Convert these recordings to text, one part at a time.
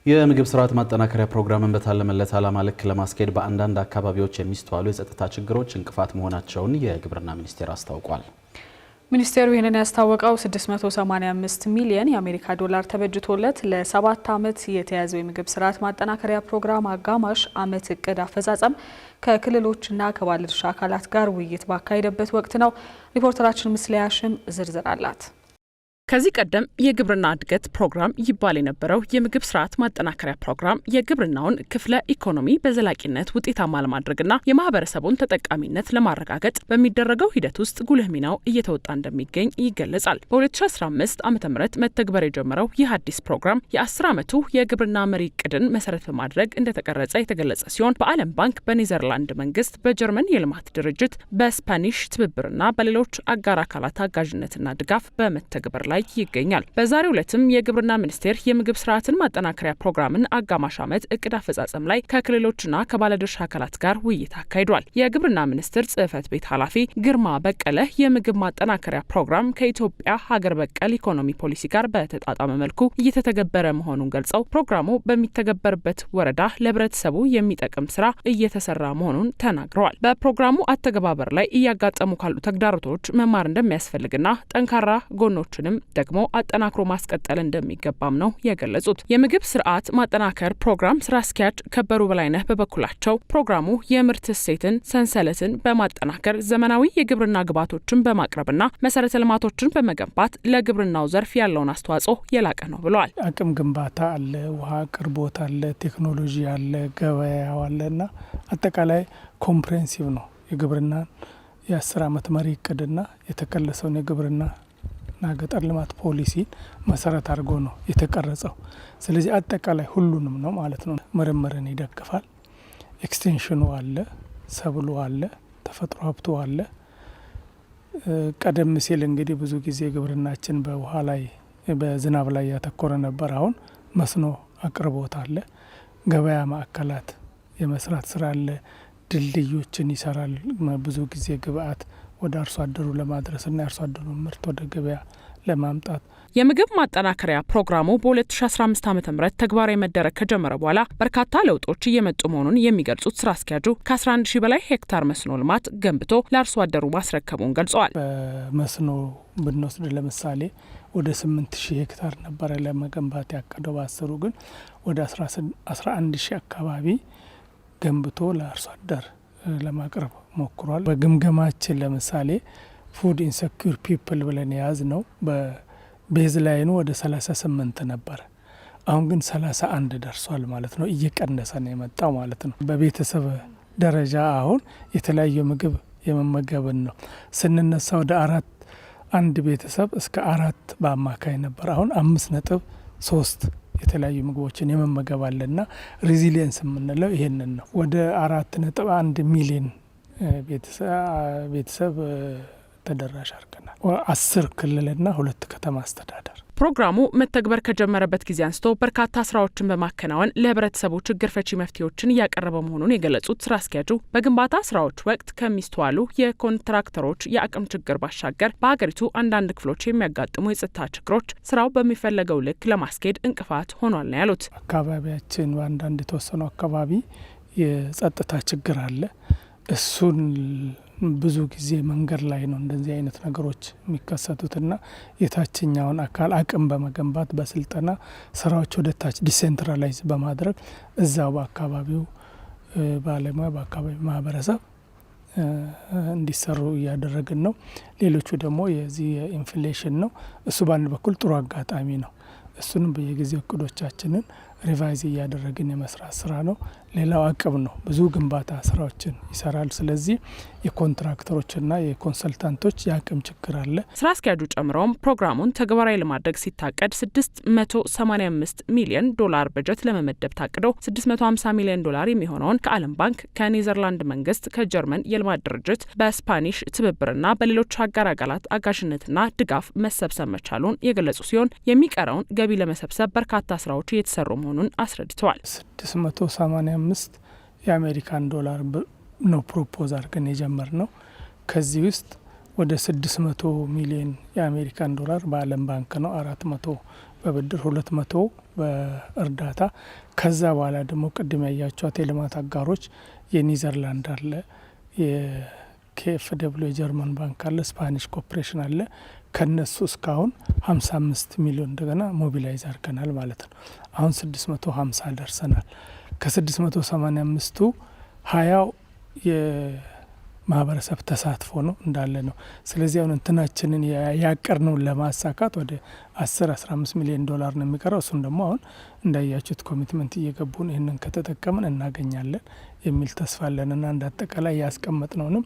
የምግብ ስርዓት ማጠናከሪያ ፕሮግራምን በታለመለት ዓላማ ልክ ለማስኬድ በአንዳንድ አካባቢዎች የሚስተዋሉ የጸጥታ ችግሮች እንቅፋት መሆናቸውን የግብርና ሚኒስቴር አስታውቋል። ሚኒስቴሩ ይህንን ያስታወቀው 685 ሚሊዮን የአሜሪካ ዶላር ተበጅቶለት ለ7 ዓመት የተያዘው የምግብ ስርዓት ማጠናከሪያ ፕሮግራም አጋማሽ ዓመት እቅድ አፈጻጸም ከክልሎችና ከባለድርሻ አካላት ጋር ውይይት ባካሄደበት ወቅት ነው። ሪፖርተራችን ምስሊያሽም ዝርዝር አላት። ከዚህ ቀደም የግብርና እድገት ፕሮግራም ይባል የነበረው የምግብ ስርዓት ማጠናከሪያ ፕሮግራም የግብርናውን ክፍለ ኢኮኖሚ በዘላቂነት ውጤታማ ለማድረግና የማህበረሰቡን ተጠቃሚነት ለማረጋገጥ በሚደረገው ሂደት ውስጥ ጉልህ ሚናው እየተወጣ እንደሚገኝ ይገለጻል። በ2015 ዓ.ም መተግበር የጀመረው ይህ አዲስ ፕሮግራም የ10 ዓመቱ የግብርና መሪ እቅድን መሰረት በማድረግ እንደተቀረጸ የተገለጸ ሲሆን በዓለም ባንክ፣ በኔዘርላንድ መንግስት፣ በጀርመን የልማት ድርጅት፣ በስፓኒሽ ትብብርና በሌሎች አጋር አካላት አጋዥነትና ድጋፍ በመተግበር ላይ ይገኛል። በዛሬው ዕለትም የግብርና ሚኒስቴር የምግብ ስርዓትን ማጠናከሪያ ፕሮግራምን አጋማሽ ዓመት እቅድ አፈጻጸም ላይ ከክልሎችና ከባለድርሻ አካላት ጋር ውይይት አካሂዷል። የግብርና ሚኒስቴር ጽህፈት ቤት ኃላፊ ግርማ በቀለ የምግብ ማጠናከሪያ ፕሮግራም ከኢትዮጵያ ሀገር በቀል ኢኮኖሚ ፖሊሲ ጋር በተጣጣመ መልኩ እየተተገበረ መሆኑን ገልጸው ፕሮግራሙ በሚተገበርበት ወረዳ ለህብረተሰቡ የሚጠቅም ስራ እየተሰራ መሆኑን ተናግረዋል። በፕሮግራሙ አተገባበር ላይ እያጋጠሙ ካሉ ተግዳሮቶች መማር እንደሚያስፈልግና ጠንካራ ጎኖችንም ደግሞ አጠናክሮ ማስቀጠል እንደሚገባም ነው የገለጹት። የምግብ ስርዓት ማጠናከር ፕሮግራም ስራ አስኪያጅ ከበሩ በላይነህ በበኩላቸው ፕሮግራሙ የምርት እሴትን ሰንሰለትን በማጠናከር ዘመናዊ የግብርና ግብዓቶችን በማቅረብና መሰረተ ልማቶችን በመገንባት ለግብርናው ዘርፍ ያለውን አስተዋጽኦ የላቀ ነው ብለዋል። አቅም ግንባታ አለ፣ ውሃ አቅርቦት አለ፣ ቴክኖሎጂ አለ፣ ገበያው አለና አጠቃላይ ኮምፕሬሄንሲቭ ነው። የግብርናን የ10 ዓመት መሪ እቅድና የተከለሰውን የግብርና ና ገጠር ልማት ፖሊሲን መሰረት አድርጎ ነው የተቀረጸው። ስለዚህ አጠቃላይ ሁሉንም ነው ማለት ነው። ምርምርን ይደግፋል፣ ኤክስቴንሽኑ አለ፣ ሰብሉ አለ፣ ተፈጥሮ ሀብቱ አለ። ቀደም ሲል እንግዲህ ብዙ ጊዜ ግብርናችን በውሃ ላይ በዝናብ ላይ ያተኮረ ነበር። አሁን መስኖ አቅርቦት አለ፣ ገበያ ማዕከላት የመስራት ስራ አለ፣ ድልድዮችን ይሰራል። ብዙ ጊዜ ግብአት ወደ አርሶ አደሩ ለማድረስና የአርሶ አደሩን ምርት ወደ ገበያ ለማምጣት የምግብ ማጠናከሪያ ፕሮግራሙ በ2015 ዓ.ም ተግባራዊ መደረግ ከጀመረ በኋላ በርካታ ለውጦች እየመጡ መሆኑን የሚገልጹት ስራ አስኪያጁ ከ11 ሺህ በላይ ሄክታር መስኖ ልማት ገንብቶ ለአርሶ አደሩ ማስረከቡን ገልጸዋል። በመስኖ ብንወስድ ለምሳሌ ወደ 8 ሺህ ሄክታር ነበረ ለመገንባት ያቀደው። በአስሩ ግን ወደ 11 ሺህ አካባቢ ገንብቶ ለአርሶ አደር ለማቅረብ ሞክሯል። በግምገማችን ለምሳሌ ፉድ ኢንሴኩር ፒፕል ብለን የያዝ ነው በቤዝ ላይኑ ወደ 38 ነበር። አሁን ግን 31 ደርሷል ማለት ነው። እየቀነሰ ነው የመጣው ማለት ነው። በቤተሰብ ደረጃ አሁን የተለያዩ ምግብ የመመገብን ነው ስንነሳ ወደ 4 አንድ ቤተሰብ እስከ 4 በአማካይ ነበር። አሁን 5.3 የተለያዩ ምግቦችን የመመገብ አለና ሬዚሊየንስ የምንለው ይሄንን ነው። ወደ 4.1 ሚሊዮን ቤተሰብ ተደራሽ አድርገናል። 10 ክልልና 2 ከተማ አስተዳደር። ፕሮግራሙ መተግበር ከጀመረበት ጊዜ አንስቶ በርካታ ስራዎችን በማከናወን ለህብረተሰቡ ችግር ፈቺ መፍትሄዎችን እያቀረበ መሆኑን የገለጹት ስራ አስኪያጁ በግንባታ ስራዎች ወቅት ከሚስተዋሉ የኮንትራክተሮች የአቅም ችግር ባሻገር በሀገሪቱ አንዳንድ ክፍሎች የሚያጋጥሙ የጸጥታ ችግሮች ስራው በሚፈለገው ልክ ለማስኬድ እንቅፋት ሆኗል ነው ያሉት። አካባቢያችን በአንዳንድ የተወሰኑ አካባቢ የጸጥታ ችግር አለ። እሱን ብዙ ጊዜ መንገድ ላይ ነው እንደዚህ አይነት ነገሮች የሚከሰቱትና የታችኛውን አካል አቅም በመገንባት በስልጠና ስራዎች ወደ ታች ዲሴንትራላይዝ በማድረግ እዛው በአካባቢው ባለሙያ በአካባቢው ማህበረሰብ እንዲሰሩ እያደረግን ነው። ሌሎቹ ደግሞ የዚህ ኢንፍሌሽን ነው። እሱ በአንድ በኩል ጥሩ አጋጣሚ ነው። እሱንም በየጊዜው እቅዶቻችንን ሪቫይዝ እያደረግን የመስራት ስራ ነው። ሌላው አቅም ነው። ብዙ ግንባታ ስራዎችን ይሰራል። ስለዚህ የኮንትራክተሮችና የኮንሰልታንቶች የአቅም ችግር አለ። ስራ አስኪያጁ ጨምረውም ፕሮግራሙን ተግባራዊ ለማድረግ ሲታቀድ 685 ሚሊዮን ዶላር በጀት ለመመደብ ታቅዶ 650 ሚሊዮን ዶላር የሚሆነውን ከዓለም ባንክ፣ ከኔዘርላንድ መንግስት፣ ከጀርመን የልማት ድርጅት፣ በስፓኒሽ ትብብርና በሌሎች አጋር አካላት አጋዥነትና ድጋፍ መሰብሰብ መቻሉን የገለጹ ሲሆን የሚቀረውን ገቢ ለመሰብሰብ በርካታ ስራዎች እየተሰሩ መሆኑን አስረድተዋል። 685 የአሜሪካን ዶላር ነው ፕሮፖዝ አድርገን የጀመር ነው። ከዚህ ውስጥ ወደ 600 ሚሊዮን የአሜሪካን ዶላር በዓለም ባንክ ነው፣ 400 በብድር 200 በእርዳታ። ከዛ በኋላ ደግሞ ቅድም ያያቸዋት የልማት አጋሮች የኒዘርላንድ አለ፣ የኬኤፍደብሊው የጀርመን ባንክ አለ፣ ስፓኒሽ ኮርፖሬሽን አለ። ከነሱ እስካሁን 55 ሚሊዮን እንደገና ሞቢላይዝ አድርገናል ማለት ነው። አሁን 650 ደርሰናል። ከ685ቱ 20 የማህበረሰብ ተሳትፎ ነው እንዳለ ነው። ስለዚህ አሁን እንትናችንን ያቀርነውን ለማሳካት ወደ 10-15 ሚሊዮን ዶላር ነው የሚቀረው። እሱም ደግሞ አሁን እንዳያችሁት ኮሚትመንት እየገቡን ይህንን ከተጠቀምን እናገኛለን የሚል ተስፋ አለንና እንዳጠቃላይ ያስቀመጥነውንም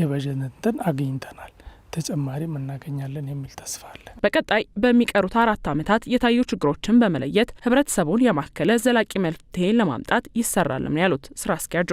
የበጀት እንትን አግኝተናል፣ ተጨማሪም እናገኛለን የሚል ተስፋ አለ። በቀጣይ በሚቀሩት 4 ዓመታት የታዩ ችግሮችን በመለየት ህብረተሰቡን ያማከለ ዘላቂ መፍትሄ ለማምጣት ይሰራልም ያሉት ስራ አስኪያጁ